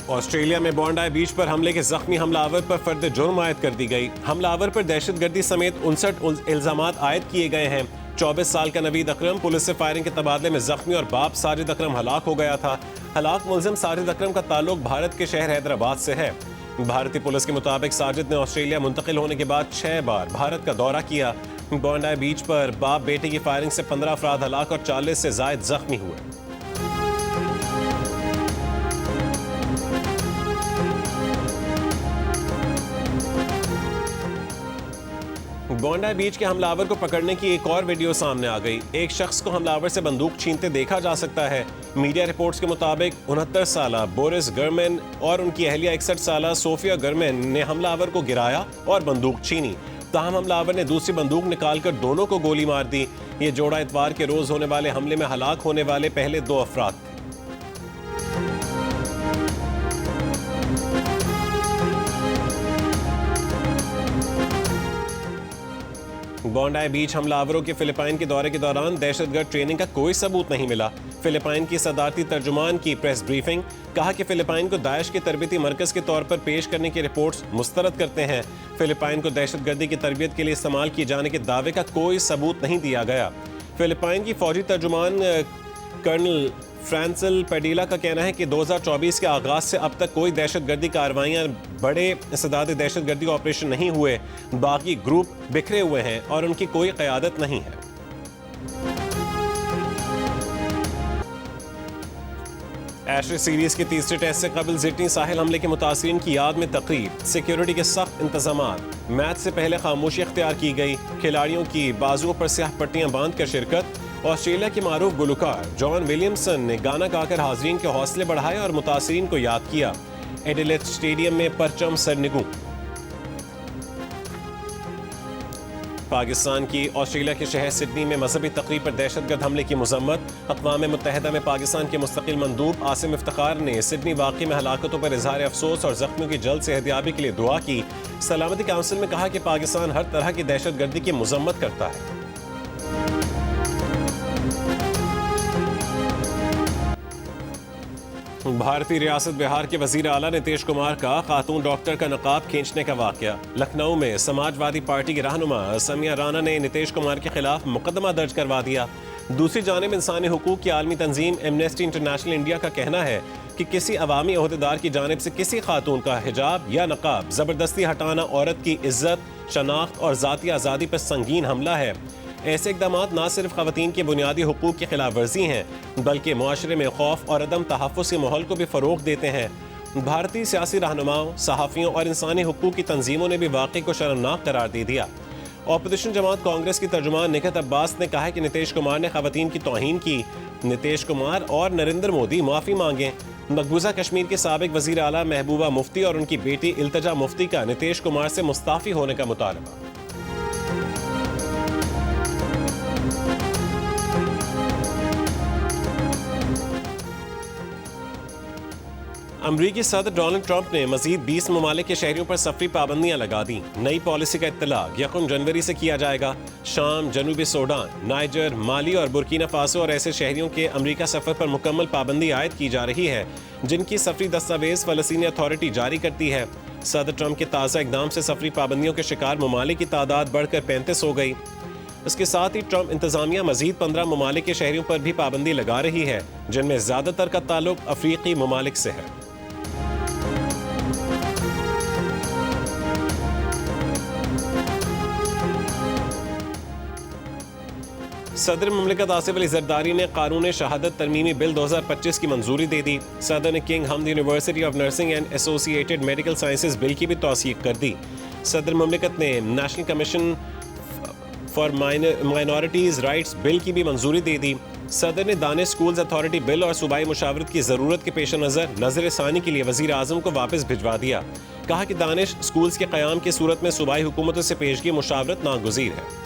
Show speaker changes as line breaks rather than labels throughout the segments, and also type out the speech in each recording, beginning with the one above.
Australia में बॉन्डाई बीच पर हमले के जख्मी हमलावर पर फर्द जुर्म आयद कर दी गई। हमलावर पर दहशतगर्दी समेत 59 इल्जामात आयद किए गए हैं। 24 साल का नवीद अकरम पुलिस से फायरिंग के तबादले में जख्मी और बाप साजिद अकरम हलाक हो गया था। हलाक मुलजिम साजिद अकरम का ताल्लुक भारत के शहर हैदराबाद से है। भारतीय पुलिस के मुताबिक साजिद ने ऑस्ट्रेलिया मुंतकिल होने के बाद 6 बार भारत का दौरा किया। बॉन्डाई बीच पर बाप बेटे की फायरिंग से 15 अफराद हलाक और 40 से जायद जख्मी हुए। बॉन्डाई बीच के हमलावर को पकड़ने की एक और वीडियो सामने आ गई। एक शख्स को हमलावर से बंदूक छीनते देखा जा सकता है। मीडिया रिपोर्ट्स के मुताबिक 69 साला बोरिस गर्मेन और उनकी अहलिया 61 साला सोफिया गर्मेन ने हमलावर को गिराया और बंदूक छीनी। ताहम हमलावर ने दूसरी बंदूक निकालकर दोनों को गोली मार दी। ये जोड़ा इतवार के रोज होने वाले हमले में हलाक होने वाले पहले 2 अफराद थे। बॉन्डाई बीच हमलावरों के फिलिपाइन के दौरे के दौरान दहशतगर्द ट्रेनिंग का कोई सबूत नहीं मिला। फिलिपाइन की सदारती तर्जुमान की प्रेस ब्रीफिंग, कहा कि फिलिपाइन को दाइश के तरबियती मरकज के तौर पर पेश करने की रिपोर्ट्स मुस्तरद करते हैं। फिलिपाइन को दहशतगर्दी की तरबियत के लिए इस्तेमाल किए जाने के दावे का कोई सबूत नहीं दिया गया। फिलिपाइन की फौजी तर्जुमान कर्नल फ्रांसिल पेडिला का कहना है कि 2024 के आगाज से अब तक कोई दहशतगर्दी कार्रवाइयां बड़े सदाद दहशतगर्दी ऑपरेशन नहीं हुए। बाकी ग्रुप बिखरे हुए हैं और उनकी कोई क़यादत नहीं है। एशेज सीरीज के तीसरे टेस्ट से कबल सिडनी साहिल हमले के मुतासिरीन की याद में तकरीब, सिक्योरिटी के सख्त इंतजामात, मैच से पहले खामोशी इख्तियार की गई, खिलाड़ियों की बाजुओं पर स्याह पट्टियां बांध कर शिरकत। ऑस्ट्रेलिया के मारूफ गुलकार जॉन विलियमसन ने गाना गाकर हाजरीन के हौसले बढ़ाए और मुतासिरीन को याद किया। एडिलेड स्टेडियम में परचम सरनिगू। पाकिस्तान की ऑस्ट्रेलिया के शहर सिडनी में मजहबी तकरीब पर दहशतगर्द हमले की मजम्मत। अक़वाम मुत्तहिदा में पाकिस्तान के मुस्तकिल मंदूब आसिम इफ्तिखार ने सिडनी वाक़े में हलाकतों पर इजहार अफसोस और जख्मियों की जल्द सेहतयाबी के लिए दुआ की। सलामती काउंसिल में कहा कि पाकिस्तान हर तरह की दहशतगर्दी की मजम्मत करता है। भारतीय रियासत बिहार के वजीर आला नीतीश कुमार का खातून डॉक्टर का नकाब खींचने का वाकया। लखनऊ में समाजवादी पार्टी की रहनुमा समिया राना ने नीतीश कुमार के खिलाफ मुकदमा दर्ज करवा दिया। दूसरी जानिब इंसानी हुकूक की आलमी तंजीम एमनेस्टी इंटरनेशनल इंडिया का कहना है कि किसी अवामी अहदेदार की जानिब से किसी खातून का हिजाब या नकाब जबरदस्ती हटाना औरत की इज्जत, शनाख्त और ज़ाती आज़ादी पर संगीन हमला है। ऐसे इक़दामात न सिर्फ ख़वातीन के बुनियादी हुकूक की खिलाफ वर्जी हैं बल्कि मुआशरे में खौफ और अदम तहफ़्फ़ुज़ के माहौल को भी फ़रोग़ देते हैं। भारतीय सियासी रहनुमाओं, सहाफ़ियों और इंसानी हुकूक की तंजीमों ने भी वाक़े को शर्मनाक करार दे दिया। अपोजिशन जमात कांग्रेस की तर्जुमान निखत अब्बास ने कहा है कि नीतीश कुमार ने ख़वातीन की तौहीन की। नीतीश कुमार और नरेंद्र मोदी माफ़ी मांगें। मकबूजा कश्मीर के साबिक वज़ीर आला महबूबा मुफ्ती और उनकी बेटी इल्तिजा मुफ्ती का नीतीश कुमार से मुस्ताफ़ी होने का मुतालबा। अमरीकी सदर डोनाल्ड ट्रंप ने मजीद 20 ममालिक के शहरियों पर सफरी पाबंदियां लगा दी। नई पॉलिसी का इत्तलाक 1 जनवरी से किया जाएगा। शाम, जनूबी सूडान, नाइजर, माली और बुर्किना फासो और ऐसे शहरियों के अमरीका सफर पर मुकम्मल पाबंदी आयद की जा रही है जिनकी सफरी दस्तावेज फ़लस्तीनी अथॉरिटी जारी करती है। सदर ट्रंप के ताज़ा इक़दाम से सफरी पाबंदियों के शिकार ममालिक की तादाद बढ़कर 35 हो गई। इसके साथ ही ट्रंप इंतजामिया मजीद 15 ममालिक के शहरियों पर भी पाबंदी लगा रही है जिनमें ज़्यादातर का ताल्लुक अफ्रीकी ममालिक से है। सदर मुमलिकत आसिफ अली जरदारी ने कानून शहादत तरमीमी बिल 2025 की मंजूरी दे दी। सदर ने king Hamad university of nursing and associated medical sciences bill की भी तौसीक कर दी। सदर मुमलिकत ने national commission for minorities rights bill की भी मंजूरी दे दी। सदर ने दानिश स्कूल्स अथॉरिटी बिल और सूबाई मुशावरत की ज़रूरत के पेश नज़र नज़र सानी के लिए वज़ीर आज़म को वापस भिजवा दिया। कहा कि दानिश स्कूल्स के क़याम की सूरत में सूबाई हुकूमतों से पेशगी मुशावरत नागुज़ीर है।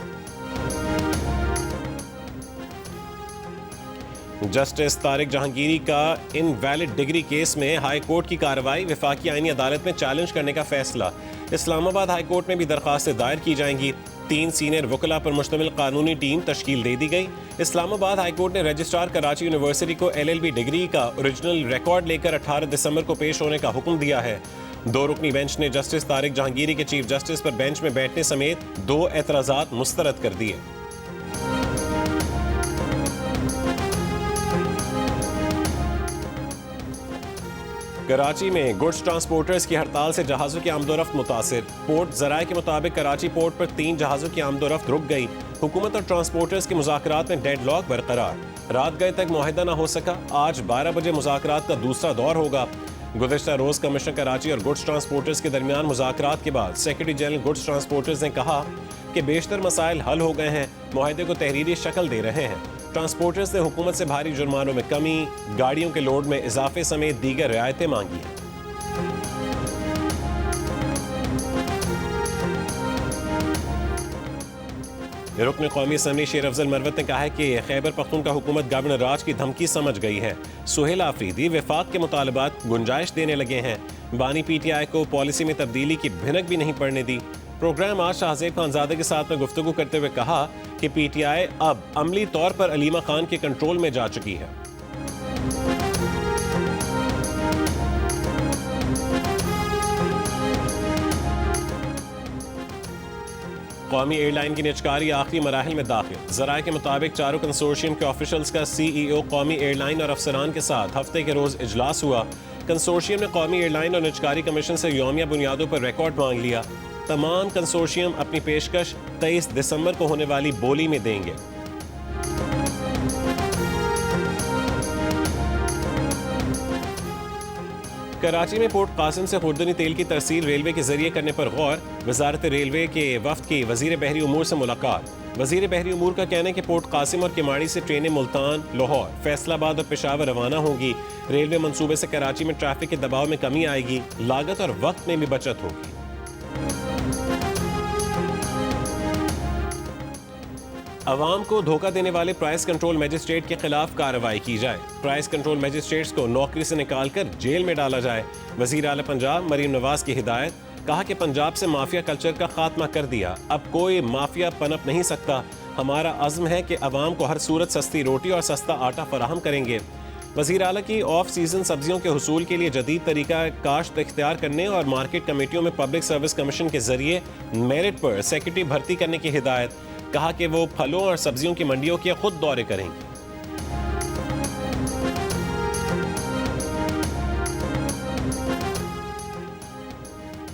जस्टिस तारिक जहांगीरी का इनवैलिड डिग्री केस में हाई कोर्ट की कार्रवाई, वफाकी आईनी अदालत में चैलेंज करने का फैसला। इस्लामाबाद हाई कोर्ट में भी दरख्वास्तें दायर की जाएंगी। 3 सीनियर वकला पर मुश्तमिल कानूनी टीम तश्कील दे दी गई। इस्लामाबाद हाईकोर्ट ने रजिस्ट्रार कराची यूनिवर्सिटी को LLB डिग्री का ओरिजिनल रिकॉर्ड लेकर 18 दिसंबर को पेश होने का हुक्म दिया है। 2 रुकनी बेंच ने जस्टिस तारिक जहांगीरी के चीफ जस्टिस पर बेंच में बैठने समेत 2 एतराजात मुस्तरद कर दिए। कराची में गुड्स ट्रांसपोर्टर्स की हड़ताल से जहाज़ों की आमदोरफ्त मुतासिर। पोर्ट जराये के मुताबिक कराची पोर्ट पर 3 जहाज़ों की आमदोरफ्त रुक गई। हुकूमत और ट्रांसपोर्टर्स के मुज़ाकरात में डेडलॉक बरकरार। रात गए तक मुआहिदा न हो सका। आज 12 बजे मुज़ाकरात का दूसरा दौर होगा। गुज़िश्ता रोज कमिश्नर कराची और गुड्स ट्रांसपोर्टर्स के दरमियान मुज़ाकरात के बाद सेक्रेटरी जनरल गुड्स ट्रांसपोर्टर्स ने कहा कि बेशतर मसाइल हल हो गए हैं, मुआहिदे को तहरीरी शक्ल दे रहे हैं। ट्रांसपोर्टर्स ने हुकूमत से भारी जुर्मानों में कमी, गाड़ियों के लोड में इजाफे समेत दीगर रियायतें मांगी हैं। रुकन कौमी असम्बली शेर अफजल मरवत ने कहा है कि खैबर पख्तूनख्वा हुकूमत गवर्नर राज की धमकी समझ गई है। सुहेल आफरीदी वफाक के मुतालबात गुंजाइश देने लगे हैं। बानी PTI को पॉलिसी में तब्दीली की भिनक भी नहीं पड़ने दी। प्रोग्राम आज शाहजेब खानजादे के साथ में गुफ्तगू करते हुए कहा कि PTI अब अमली तौर पर अलीमा खान के कंट्रोल में जा चुकी है। कौमी एयरलाइन की निजकारी आखिरी मराहिल में दाखिल। ज़राए के मुताबिक चारों कंसोर्शियम के ऑफिशल्स का CEO कौमी एयरलाइन और अफसरान के साथ हफ्ते के रोज इजलास हुआ। कंसोर्शियम ने कौमी एयरलाइन और निजकारी कमीशन से यौमिया बुनियादों पर रिकॉर्ड मांग लिया। तमाम कंसोर्शियम अपनी पेशकश 23 दिसंबर को होने वाली बोली में देंगे। कराची में पोर्ट कासिम से खुर्दनी तेल की तरसील रेलवे के जरिए करने पर गौर। वजारत रेलवे के वफ्द की वजीर बहरी उमूर से मुलाकात। वजीर बहरी उमूर का कहना है कि पोर्ट कासिम और किमाड़ी से ट्रेनें मुल्तान, लाहौर, फैसलाबाद और पेशावर रवाना होंगी। रेलवे मंसूबे से कराची में ट्रैफिक के दबाव में कमी आएगी, लागत और वक्त में भी बचत होगी। अवाम को धोखा देने वाले प्राइस कंट्रोल मजिस्ट्रेट के खिलाफ कार्रवाई की जाए। प्राइस कंट्रोल मजिस्ट्रेट्स को नौकरी से निकालकर जेल में डाला जाए। वजीर आला पंजाब मरीम नवाज की हिदायत। कहा कि पंजाब से माफिया कल्चर का खात्मा कर दिया, अब कोई माफिया पनप नहीं सकता। हमारा अज़्म है कि अवाम को हर सूरत सस्ती रोटी और सस्ता आटा फराहम करेंगे। वज़ीर आला की ऑफ सीजन सब्जियों के हुसूल के लिए जदीद तरीका काश्त इख्तियार करने और मार्केट कमेटियों में पब्लिक सर्विस कमीशन के जरिए मेरिट पर सेक्रेटरी भर्ती करने की हिदायत। कहा कि वो फलों और सब्जियों की मंडियों के खुद दौरे करेंगे।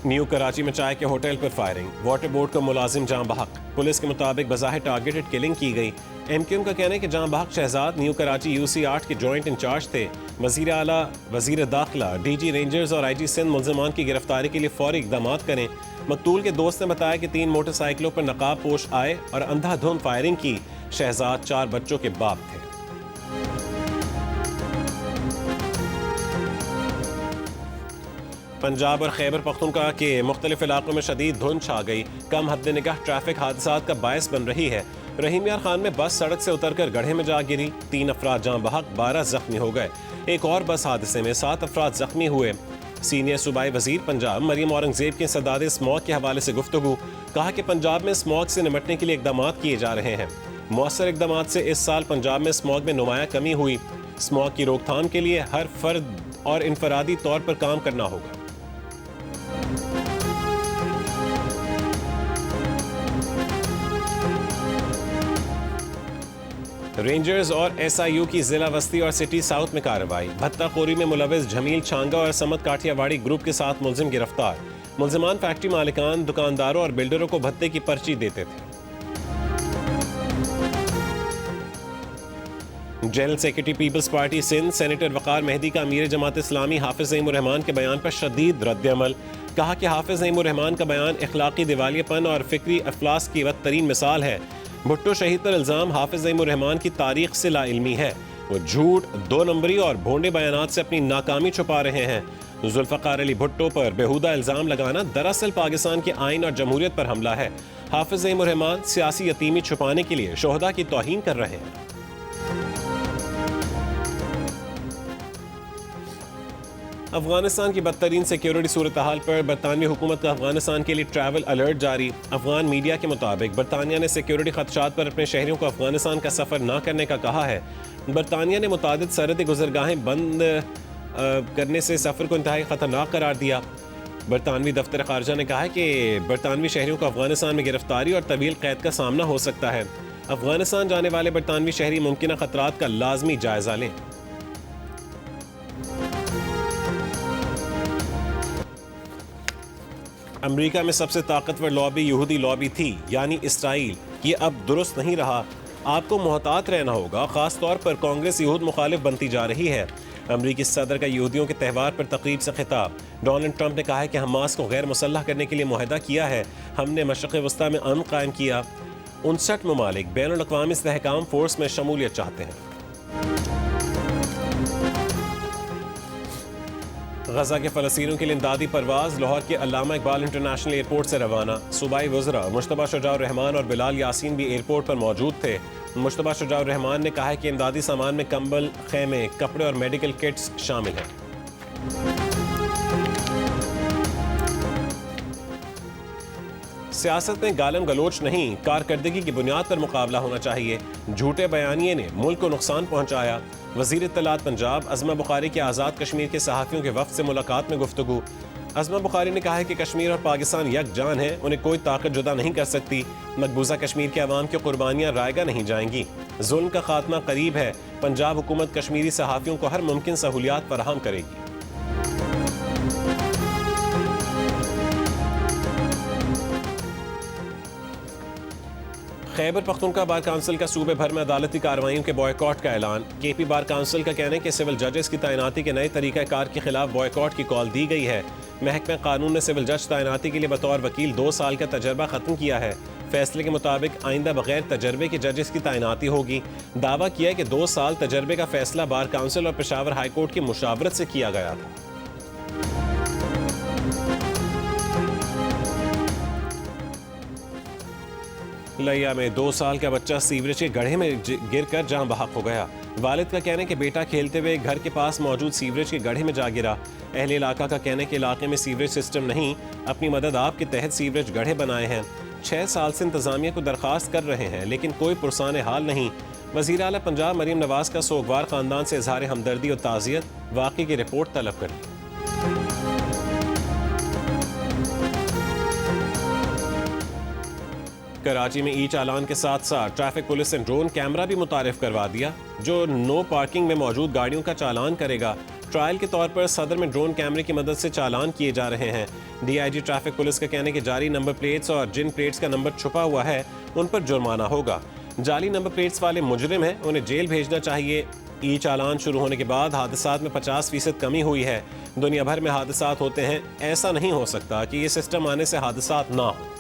न्यू कराची में चाय के होटल पर फायरिंग। वाटर बोर्ड का मुलाजिम जां बहक। पुलिस के मुताबिक बज़ाहिर टारगेटेड किलिंग की गई। MQM का कहना है कि जां बहक शहजाद न्यू कराची UC 8 के जॉइंट इंचार्ज थे। वज़ीर आला, वज़ीर दाखिला, DG रेंजर्स और IG सिंध मुल्ज़िमान की गिरफ्तारी के लिए फौरी इक़दामात करें। मकतूल के दोस्त ने बताया कि 3 मोटरसाइकिलों पर नकाब पोश आए और अंधाधुंध फायरिंग की। शहजाद 4 बच्चों के बाप थे। पंजाब और खैबर पख्तूनख्वा के मुख्तलिफ इलाकों में शदीद धुंध छा गई। कम हद निगाह ट्रैफिक हादसात का बायस बन रही है। रहीम यार खान में बस सड़क से उतरकर गड्ढे में जा गिरी। 3 अफराद जाँ बहक, 12 जख्मी हो गए। एक और बस हादसे में 7 अफराद जख्मी हुए। सीनियर सूबाई वजीर पंजाब मरीम औरंगजेब के सदादे स्मॉग के हवाले से गुफ्तगू। कहा कि पंजाब में स्मॉग से निपटने के लिए इकदामात किए जा रहे हैं। मौसर इकदामात से इस साल पंजाब में स्मॉग में नुमाया कमी हुई। स्मॉग की रोकथाम के लिए हर फर्द और इनफरादी तौर पर काम करना होगा। रेंजर्स और SIU की जिला वस्ती और सिटी साउथ में कार्रवाई। भत्ताखोरी में मुलविस जमील छांगा और समत काठियावाड़ी ग्रुप के 7 मुलजिम गिरफ्तार। मुलजिमान फैक्ट्री मालिकान, दुकानदारों और बिल्डरों को भत्ते की पर्ची देते थे। General secretary Peoples Party Sindh senator Waqar Mehdi का अमीर जमात इस्लामी हाफिज ज़ईमुर रहमान के बयान पर शदीद रद्द-ए-अमल। कहा कि हाफिज ज़ईमुर रहमान का बयान इखलाकी दिवालियापन और फिक्री अफलास की बदतरीन मिसाल है। भुट्टो शहीद पर इल्ज़ाम हाफिज ज़ईमुर रहमान की तारीख से लाइल्मी है। वो झूठ, 2 नंबरी और भोंडे बयानात से अपनी नाकामी छुपा रहे हैं। जुल्फ़कार अली भुट्टो पर बेहुदा इल्ज़ाम लगाना दरअसल पाकिस्तान के आइन और जमहूरियत पर हमला है। हाफिज ज़ईमुर रहमान सियासी यतीमी छुपाने के लिए शोहदा की तौहीन कर रहे हैं। अफगानिस्तान की बदतरीन सिक्योरिटी सूरत हाल पर बरतानवी हुकूमत का अफगानिस्तान के लिए ट्रैवल अलर्ट जारी। अफगान मीडिया के मुताबिक बरतानिया ने सिक्योरिटी खदशात पर अपने शहरियों को अफगानिस्तान का सफ़र न करने का कहा है। बरतानिया ने मुतादिद सरहदी गुजरगाहें बंद करने से सफ़र को इंतहाई ख़तरनाक करार दिया। बरतानवी दफ्तर खारजा ने कहा है कि बरतानवी शहरियों को अफगानिस्तान में गिरफ्तारी और तवील कैद का सामना हो सकता है। अफगानिस्तान जाने वाले बरतानवी शहरी मुमकिन खतरात का लाजमी जायजा लें। अमेरिका में सबसे ताकतवर लॉबी यहूदी लॉबी थी, यानी इसराइल। ये अब दुरुस्त नहीं रहा। आपको मोहतात रहना होगा, खास तौर पर कांग्रेस यहूद मुखालिफ बनती जा रही है। अमरीकी सदर का यहूदियों के त्यौहार पर तकरीब से खिताब। डोनाल्ड ट्रंप ने कहा है कि हमास को गैर मुसल्लह करने के लिए मुआहदा किया है। हमने मशरक़ वस्ता में अमन कायम किया। 59 ममालिक बैनुल-अक़वामी इस्तेहकाम फोर्स में शमूलियत चाहते हैं। गजा के फ़लस्तीनियों के लिए इमदादी परवाज़ लाहौर के अल्लामा इकबाल इंटरनेशनल एयरपोर्ट से रवाना। सूबाई वज़रा मुश्तबा शुजाउर रहमान और बिलाल यासीन भी एयरपोर्ट पर मौजूद थे। मुश्तबा शुजाउर रहमान ने कहा है कि इमदादी सामान में कंबल, खेमे, कपड़े और मेडिकल किट्स शामिल हैं। सियासत में गालम गलोच नहीं, कारकर्दगी की बुनियाद पर मुकाबला होना चाहिए। झूठे बयानिए ने मुल्क को नुकसान पहुंचाया। वज़ीर इत्तलात पंजाब अज़मा बुखारी के आज़ाद कश्मीर के सहाफ़ियों के वफ़द से मुलाकात में गुफ्तगू। अज़मा बुखारी ने कहा है कि कश्मीर और पाकिस्तान यकजान है, उन्हें कोई ताकत जुदा नहीं कर सकती। मकबूजा कश्मीर के अवाम की कुर्बानियाँ रायगा नहीं जाएंगी। जुल्म का खात्मा करीब है। पंजाब हुकूमत कश्मीरी सहाफ़ियों को हर मुमकिन सहूलियात फराहम करेगी। खैबर पख्तूनख्वा बार काउंसिल का सूबे भर में अदालती कार्रवाइयों के बॉयकॉट का ऐलान। केपी बार काउंसिल का कहना है कि सिविल जजेस की तैनाती के नए तरीक़ाकार के खिलाफ बॉयकॉट की कॉल दी गई है। महकमा कानून ने सिविल जज तैनाती के लिए बतौर वकील 2 साल का तजर्बा ख़त्म किया है। फैसले के मुताबिक आइंदा बगैर तजर्बे के जजेस की तैनाती होगी। दावा किया है कि 2 साल तजर्बे का फैसला बार काउंसिल और पेशावर हाई कोर्ट की मुशावरत से किया गया था। लिया में 2 साल का बच्चा सीवरेज के गड्ढे में गिरकर जान बहक हो गया। वालिद का कहना है कि बेटा खेलते हुए घर के पास मौजूद सीवरेज के गड्ढे में जा गिरा। अहले इलाका का कहना है कि इलाके में सीवरेज सिस्टम नहीं, अपनी मदद आप के तहत सीवरेज गड्ढे बनाए हैं। 6 साल से इंतजामिया को दरख्वास्त कर रहे हैं, लेकिन कोई पुरसान हाल नहीं। वज़ीर आला पंजाब मरीम नवाज का सोगवार खानदान से इजहार हमदर्दी और ताज़ियत। वाक़ई की रिपोर्ट तलब कर ली। कराची में ई चालान के साथ साथ ट्रैफिक पुलिस ने ड्रोन कैमरा भी मुतारिफ करवा दिया, जो नो पार्किंग में मौजूद गाड़ियों का चालान करेगा। ट्रायल के तौर पर सदर में ड्रोन कैमरे की मदद से चालान किए जा रहे हैं। DIG ट्रैफिक पुलिस का कहने के जारी नंबर प्लेट्स और जिन प्लेट्स का नंबर छुपा हुआ है उन पर जुर्माना होगा। जाली नंबर प्लेट्स वाले मुजरिम हैं, उन्हें जेल भेजना चाहिए। ई चालान शुरू होने के बाद हादसात में 50% कमी हुई है। दुनिया भर में हादसात होते हैं, ऐसा नहीं हो सकता कि ये सिस्टम आने से हादसात ना हो।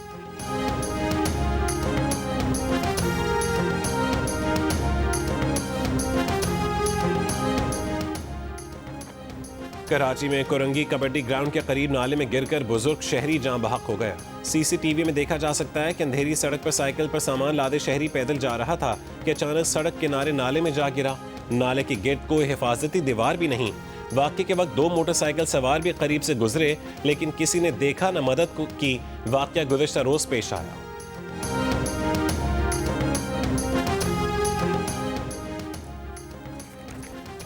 कराची में कोरंगी कबड्डी ग्राउंड के करीब नाले में गिरकर बुजुर्ग शहरी जान बहक हो गया। CCTV में देखा जा सकता है कि अंधेरी सड़क पर साइकिल पर सामान लादे शहरी पैदल जा रहा था कि अचानक सड़क किनारे नाले में जा गिरा। नाले के गिर्द कोई हिफाजती दीवार भी नहीं। वाक़े के वक्त 2 मोटरसाइकिल सवार भी करीब से गुजरे, लेकिन किसी ने देखा न मदद की। वाक़या गुज़िश्ता रोज़ पेश आया।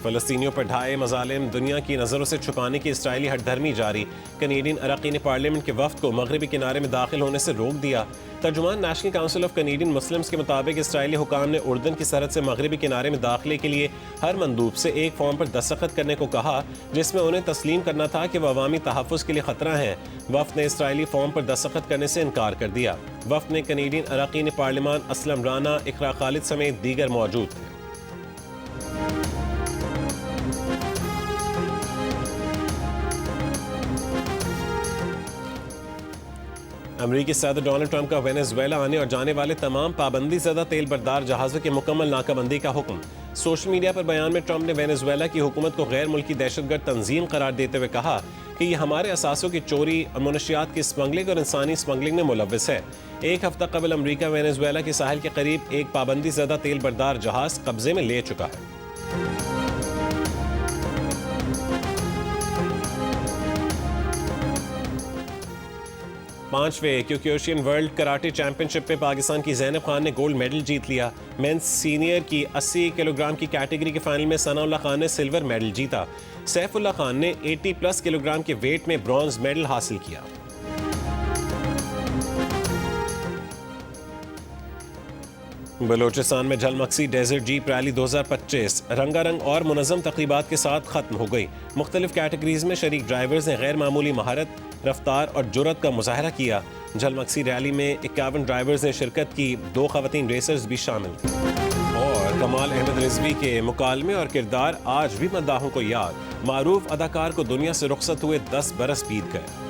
फ़लस्तीनियों पर ढाए मज़ालिम दुनिया की नज़रों से छुपाने की इसराइली हठधर्मी जारी। कनेडियन अरकान पार्लियामेंट के वफ़द को मगरबी किनारे में दाखिल होने से रोक दिया। तर्जुमान National Council of Canadian Muslims के मुताबिक इसराइली हुकाम ने उर्दन की सरहद से मगरबी किनारे में दाखिले के लिए हर मंदूब से एक फॉर्म पर दस्तखत करने को कहा, जिसमें उन्हें तस्लीम करना था कि वह अवामी तहफ़्फ़ुज़ के लिए ख़तरा है। वफ़द ने इसराइली फॉर्म पर दस्तखत करने से इनकार कर दिया। वफ़द में कनेडियन अरकान पार्लियामान असलम राना, इकरा खालिद समेत दीगर मौजूद थे। अमरीकी सदर डोनाल्ड ट्रंप का वेनेजुएला आने और जाने वाले तमाम पाबंदी ज़दा तेल बरदार जहाज़ों की मुकम्मल नाकाबंदी का हुक्म। सोशल मीडिया पर बयान में ट्रंप ने वेनेजुएला की हुकूमत को गैर मुल्की दहशतगर्द तंजीम करार देते हुए कहा कि यह हमारे असासों की चोरी, मनशियात की स्मगलिंग और इंसानी स्मगलिंग में मुलव्विस है। एक हफ्ता कबल अमरीका वेनेजुएला के साहिल के करीब एक पाबंदी ज़दा तेल बरदार जहाज़ कब्जे में ले चुका है। 5वें क्योक्योशियन वर्ल्ड कराटे चैंपियनशिप में पाकिस्तान की ज़ैनब खान ने गोल्ड मेडल जीत लिया। मेंस सीनियर की 80 किलोग्राम की कैटेगरी के फाइनल में सनाउल्लाह खान ने सिल्वर मेडल जीता। सैफुल्लाह खान ने 80+ किलोग्राम के वेट में ब्रॉन्ज मेडल हासिल किया। बलोचिस्तान में झलमक्सी डेजर्ट जीप रैली 2025 रंगारंग और मुनज़्ज़म तक़रीबात के साथ ख़त्म हो गई। मुख्तलिफ कैटेगरीज में शरीक ड्राइवर्स ने गैर मामूली महारत, रफ्तार और जुर्रत का मुजाहरा किया। झलमक्सी रैली में 51 ड्राइवर्स ने शिरकत की, 2 ख़वातीन रेसर्स भी शामिल। और कमाल अहमद रिजवी के मुकालमे और किरदार आज भी मद्दाहों को याद। मारूफ अदाकार को दुनिया से रुखसत हुए 10 बरस बीत गए।